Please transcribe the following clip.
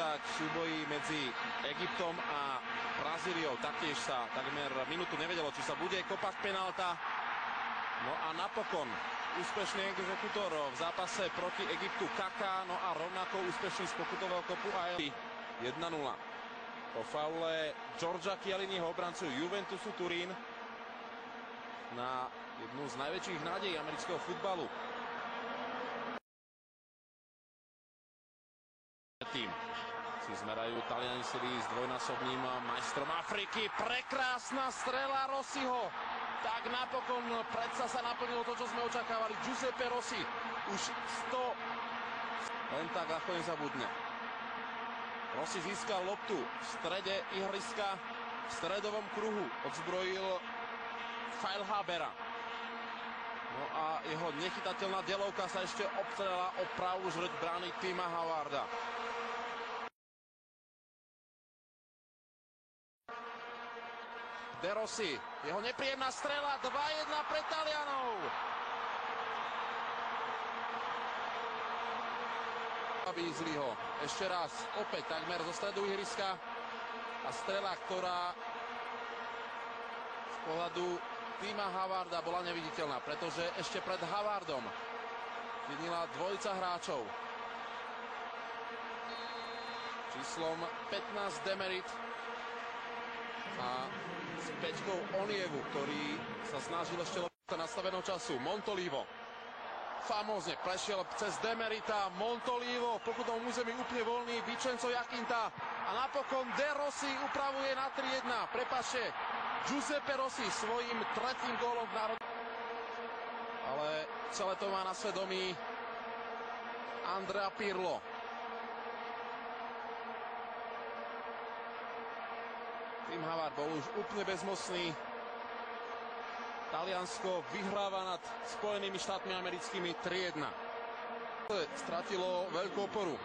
Tak súboji medzi Egyptom a Brazíliou taktiež sa takmer minútu nevedelo, či sa bude kopať penálta. No a napokon úspešný exekútor v zápase proti Egyptu Kaká, no a rovnako úspešný z pokutového kopu aj 1-0. Po faule Giorgia Chielliniho, obrancu Juventusu Turín, na jednu z najväčších nádejí amerického futbalu. Tým si zmerajú Taliani s dvojnásobným majstrom Afriky. Prekrásna strela Rossiho. Tak napokon predsa sa naplnilo to, čo sme očakávali. Giuseppe Rossi už 100 len tak ľahko nezabudne. Rossi získal loptu v strede ihriska, v stredovom kruhu odzbrojil Feilhabera. No a jeho nechytateľná delovka sa ešte obstrela o pravú žrť brány Tima Havarda. De Rossi, jeho nepríjemná strela, 2-1 pre Talianov. Beasleyho, ešte raz, opäť takmer zo stredu ihriska a strela, ktorá z pohľadu Tima Havarda bola neviditeľná, pretože ešte pred Havardom vidnila dvojica hráčov. Číslom 15 Demerit a s peťkou Onievu, ktorý sa snažil ešte nastavenou času. Montolivo famózne prešiel cez Demerita. Montolivo v pokutovom území úplne voľný. Vincenzo Jachinta a napokon De Rossi upravuje na 3-1. Prepáčte, Giuseppe Rossi svojím tretím gólom v národnom. Ale celé to má na svedomí Andrea Pirlo. Tim Havard bol už úplne bezmocný. Taliansko vyhráva nad Spojenými štátmi americkými 3-1. Stratilo veľkú oporu.